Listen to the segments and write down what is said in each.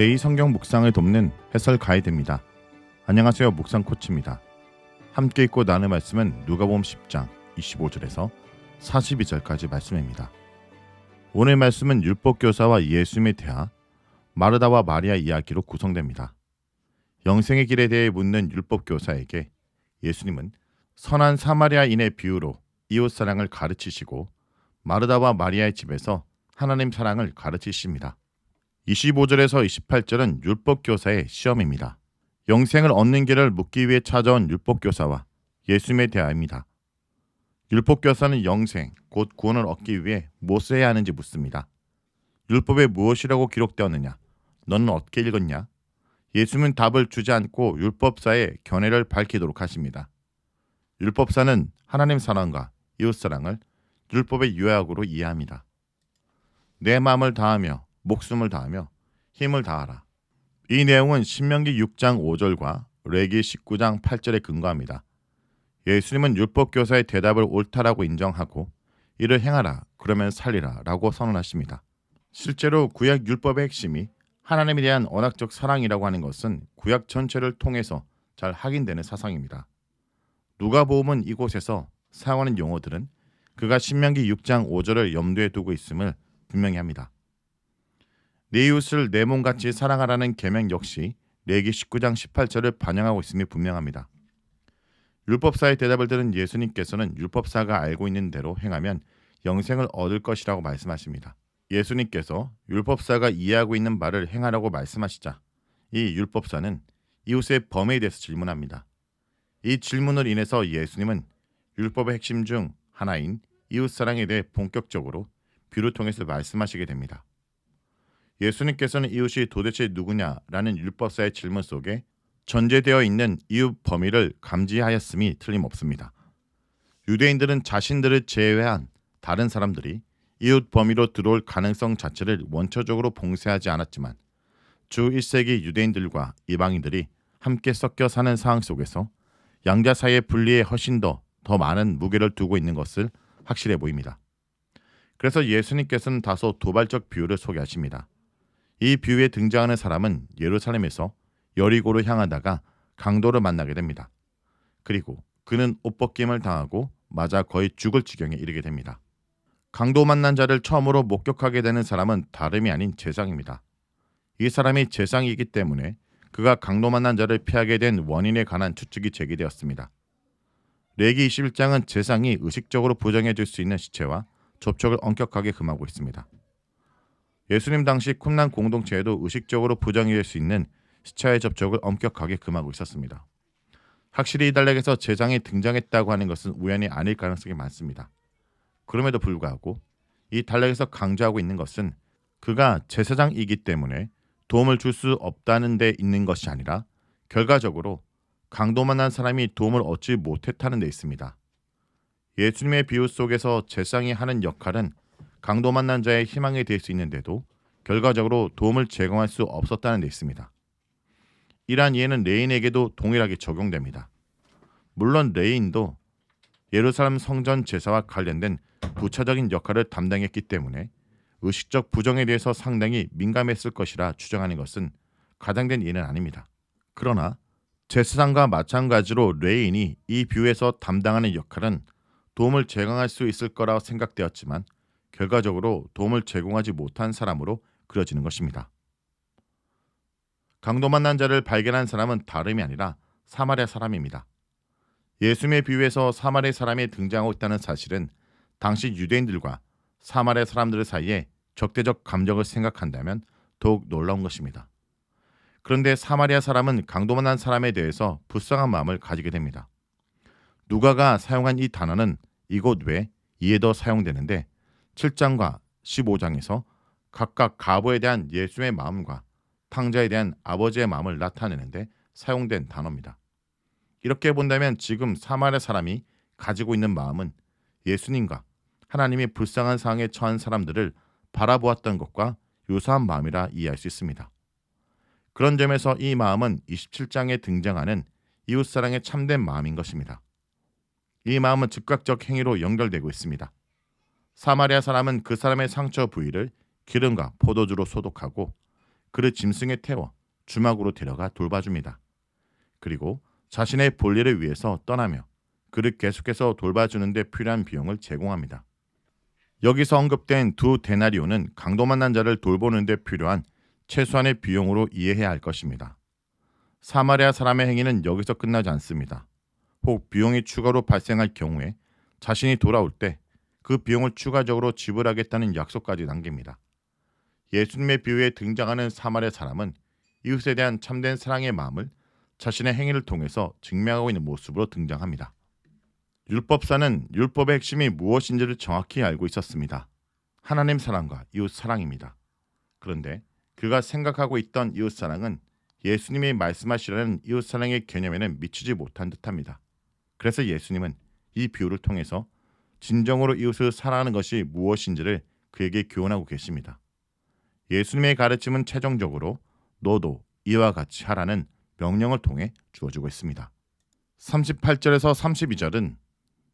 매일 성경 묵상을 돕는 해설 가이드입니다. 안녕하세요. 묵상 코치입니다. 함께 읽고 나눌 말씀은 누가복음 10장 25절에서 42절까지 말씀입니다. 오늘 말씀은 율법교사와 예수님에 대한 마르다와 마리아 이야기로 구성됩니다. 영생의 길에 대해 묻는 율법교사에게 예수님은 선한 사마리아인의 비유로 이웃사랑을 가르치시고 마르다와 마리아의 집에서 하나님 사랑을 가르치십니다. 25절에서 28절은 율법교사의 시험입니다. 영생을 얻는 길을 묻기 위해 찾아온 율법교사와 예수님에 대하여입니다. 율법교사는 영생, 곧 구원을 얻기 위해 무엇을 해야 하는지 묻습니다. 율법에 무엇이라고 기록되었느냐? 너는 어떻게 읽었냐? 예수님은 답을 주지 않고 율법사의 견해를 밝히도록 하십니다. 율법사는 하나님 사랑과 이웃 사랑을 율법의 요약으로 이해합니다. 내 마음을 다하며 목숨을 다하며 힘을 다하라. 이 내용은 신명기 6장 5절과 레위기 19장 8절에 근거합니다. 예수님은 율법교사의 대답을 옳다라고 인정하고 이를 행하라 그러면 살리라 라고 선언하십니다. 실제로 구약 율법의 핵심이 하나님에 대한 언약적 사랑이라고 하는 것은 구약 전체를 통해서 잘 확인되는 사상입니다. 누가복음은 이곳에서 사용하는 용어들은 그가 신명기 6장 5절을 염두에 두고 있음을 분명히 합니다. 내 이웃을 내 몸같이 사랑하라는 계명 역시 레위기 19장 18절을 반영하고 있음이 분명합니다. 율법사의 대답을 들은 예수님께서는 율법사가 알고 있는 대로 행하면 영생을 얻을 것이라고 말씀하십니다. 예수님께서 율법사가 이해하고 있는 바를 행하라고 말씀하시자 이 율법사는 이웃의 범에 대해서 질문합니다. 이 질문을 인해서 예수님은 율법의 핵심 중 하나인 이웃사랑에 대해 본격적으로 비유를 통해서 말씀하시게 됩니다. 예수님께서는 이웃이 도대체 누구냐라는 율법사의 질문 속에 전제되어 있는 이웃 범위를 감지하였음이 틀림없습니다. 유대인들은 자신들을 제외한 다른 사람들이 이웃 범위로 들어올 가능성 자체를 원초적으로 봉쇄하지 않았지만 주 1세기 유대인들과 이방인들이 함께 섞여 사는 상황 속에서 양자 사이의 분리에 훨씬 더 많은 무게를 두고 있는 것을 확실해 보입니다. 그래서 예수님께서는 다소 도발적 비유를 소개하십니다. 이 비유에 등장하는 사람은 예루살렘에서 여리고로 향하다가 강도를 만나게 됩니다. 그리고 그는 옷벗김을 당하고 맞아 거의 죽을 지경에 이르게 됩니다. 강도 만난 자를 처음으로 목격하게 되는 사람은 다름이 아닌 제사장입니다. 이 사람이 제사장이기 때문에 그가 강도 만난 자를 피하게 된 원인에 관한 추측이 제기되었습니다. 레위기 21장은 제사장이 의식적으로 부정해 줄 수 있는 시체와 접촉을 엄격하게 금하고 있습니다. 예수님 당시 쿰란 공동체에도 의식적으로 부정해 줄 수 있는 시체와의 접촉을 엄격하게 금하고 있었습니다. 확실히 이 단락에서 제사장이 등장했다고 하는 것은 우연이 아닐 가능성이 많습니다. 그럼에도 불구하고 이 단락에서 강조하고 있는 것은 그가 제사장이기 때문에 도움을 줄 수 없다는 데 있는 것이 아니라 결과적으로 강도 만난 사람이 도움을 얻지 못했다는 데 있습니다. 예수님의 비유 속에서 제사장이 하는 역할은 강도 만난 자의 희망이 될 수 있는데도 결과적으로 도움을 제공할 수 없었다는 데 있습니다. 이러한 이해는 레인에게도 동일하게 적용됩니다. 물론 레인도 예루살렘 성전 제사와 관련된 부차적인 역할을 담당했기 때문에 의식적 부정에 대해서 상당히 민감했을 것이라 추정하는 것은 가장된 이해는 아닙니다. 그러나 제사장과 마찬가지로 레인이 이 비유에서 담당하는 역할은 도움을 제공할 수 있을 거라 생각되었지만 결과적으로 도움을 제공하지 못한 사람으로 그려지는 것입니다. 강도 만난 자를 발견한 사람은 다름이 아니라 사마리아 사람입니다. 예수님의 비유에서 사마리아 사람이 등장하고 있다는 사실은 당시 유대인들과 사마리아 사람들 사이에 적대적 감정을 생각한다면 더욱 놀라운 것입니다. 그런데 사마리아 사람은 강도 만난 사람에 대해서 불쌍한 마음을 가지게 됩니다. 누가가 사용한 이 단어는 이곳 외 이에도 사용되는데 7장과 15장에서 각각 가부에 대한 예수의 마음과 탕자에 대한 아버지의 마음을 나타내는데 사용된 단어입니다. 이렇게 본다면 지금 사마리아 사람이 가지고 있는 마음은 예수님과 하나님이 불쌍한 상황에 처한 사람들을 바라보았던 것과 유사한 마음이라 이해할 수 있습니다. 그런 점에서 이 마음은 27장에 등장하는 이웃사랑의 참된 마음인 것입니다. 이 마음은 즉각적 행위로 연결되고 있습니다. 사마리아 사람은 그 사람의 상처 부위를 기름과 포도주로 소독하고 그를 짐승에 태워 주막으로 데려가 돌봐줍니다. 그리고 자신의 볼일을 위해서 떠나며 그를 계속해서 돌봐주는 데 필요한 비용을 제공합니다. 여기서 언급된 2데나리온은 강도 만난 자를 돌보는 데 필요한 최소한의 비용으로 이해해야 할 것입니다. 사마리아 사람의 행위는 여기서 끝나지 않습니다. 혹 비용이 추가로 발생할 경우에 자신이 돌아올 때 그 비용을 추가적으로 지불하겠다는 약속까지 남깁니다. 예수님의 비유에 등장하는 사마리아 사람은 이웃에 대한 참된 사랑의 마음을 자신의 행위를 통해서 증명하고 있는 모습으로 등장합니다. 율법사는 율법의 핵심이 무엇인지를 정확히 알고 있었습니다. 하나님 사랑과 이웃 사랑입니다. 그런데 그가 생각하고 있던 이웃 사랑은 예수님이 말씀하시려는 이웃 사랑의 개념에는 미치지 못한 듯합니다. 그래서 예수님은 이 비유를 통해서 진정으로 이웃을 사랑하는 것이 무엇인지를 그에게 교훈하고 계십니다. 예수님의 가르침은 최종적으로 너도 이와 같이 하라는 명령을 통해 주어지고 있습니다. 38절에서 32절은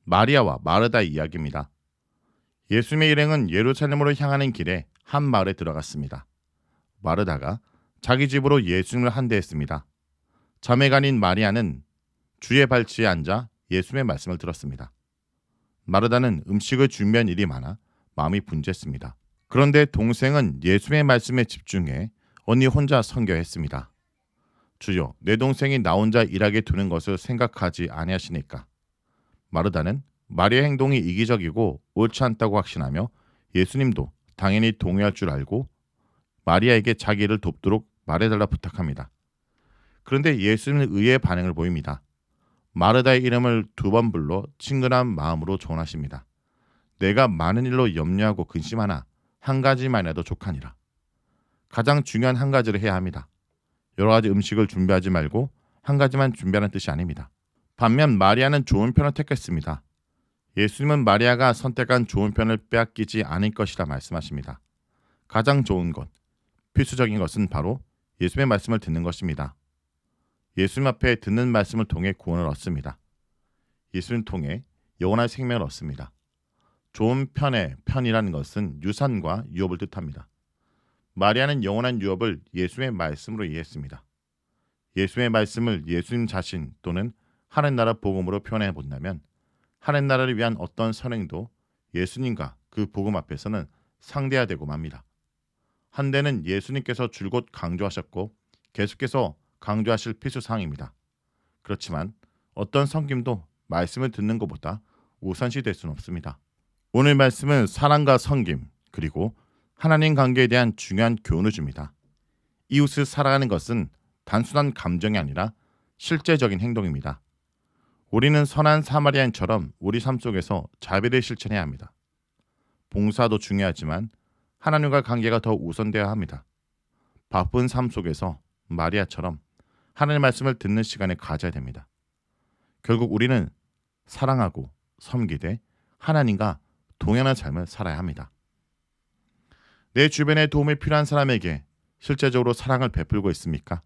마리아와 마르다의 이야기입니다. 예수님의 일행은 예루살렘으로 향하는 길에 한 마을에 들어갔습니다. 마르다가 자기 집으로 예수님을 환대했습니다. 자매간인 마리아는 주의 발치에 앉아 예수님의 말씀을 들었습니다. 마르다는 음식을 준비한 일이 많아 마음이 분주했습니다. 그런데 동생은 예수님의 말씀에 집중해 언니 혼자 선교했습니다. 주여, 내 동생이 나 혼자 일하게 두는 것을 생각하지 아니하시니까. 마르다는 마리아의 행동이 이기적이고 옳지 않다고 확신하며 예수님도 당연히 동의할 줄 알고 마리아에게 자기 일을 돕도록 말해달라 부탁합니다. 그런데 예수님은 의외의 반응을 보입니다. 마르다의 이름을 2번 불러 친근한 마음으로 조언하십니다. 내가 많은 일로 염려하고 근심하나 한 가지만이라도 족하니라. 가장 중요한 한 가지를 해야 합니다. 여러 가지 음식을 준비하지 말고 한 가지만 준비하는 뜻이 아닙니다. 반면 마리아는 좋은 편을 택했습니다. 예수님은 마리아가 선택한 좋은 편을 빼앗기지 않을 것이라 말씀하십니다. 가장 좋은 것, 필수적인 것은 바로 예수님의 말씀을 듣는 것입니다. 예수님 앞에 듣는 말씀을 통해 구원을 얻습니다. 예수님을 통해 영원한 생명을 얻습니다. 좋은 편의 편이라는 것은 유산과 유업을 뜻합니다. 마리아는 영원한 유업을 예수님의 말씀으로 이해했습니다. 예수님의 말씀을 예수님 자신 또는 하늘나라 복음으로 표현해 본다면 하늘나라를 위한 어떤 선행도 예수님과 그 복음 앞에서는 상대화되고 맙니다. 한 대는 예수님께서 줄곧 강조하셨고 계속해서 강조하실 필수사항입니다. 그렇지만 어떤 섬김도 말씀을 듣는 것보다 우선시 될 수는 없습니다. 오늘 말씀은 사랑과 섬김 그리고 하나님 관계에 대한 중요한 교훈을 줍니다. 이웃을 사랑하는 것은 단순한 감정이 아니라 실제적인 행동입니다. 우리는 선한 사마리아인처럼 우리 삶 속에서 자비를 실천해야 합니다. 봉사도 중요하지만 하나님과 관계가 더 우선되어야 합니다. 바쁜 삶 속에서 마리아처럼 하나님의 말씀을 듣는 시간을 가져야 됩니다. 결국 우리는 사랑하고 섬기되 하나님과 동행하는 삶을 살아야 합니다. 내 주변에 도움이 필요한 사람에게 실제적으로 사랑을 베풀고 있습니까?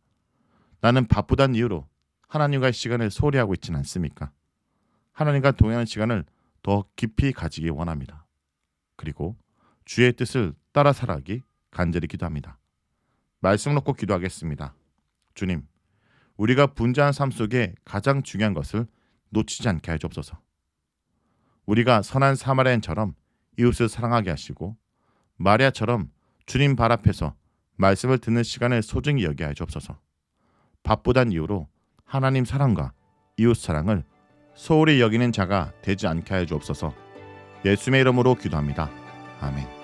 나는 바쁘다는 이유로 하나님과의 시간을 소홀히 하고 있지는 않습니까? 하나님과 동행하는 시간을 더 깊이 가지기 원합니다. 그리고 주의 뜻을 따라 살아가기 간절히 기도합니다. 말씀 놓고 기도하겠습니다. 주님, 우리가 분주한 삶 속에 가장 중요한 것을 놓치지 않게 해 주옵소서. 우리가 선한 사마리아인처럼 이웃을 사랑하게 하시고 마리아처럼 주님 발 앞에서 말씀을 듣는 시간을 소중히 여기게 해 주옵소서. 바쁘단 이유로 하나님 사랑과 이웃 사랑을 소홀히 여기는 자가 되지 않게 해 주옵소서. 예수님의 이름으로 기도합니다. 아멘.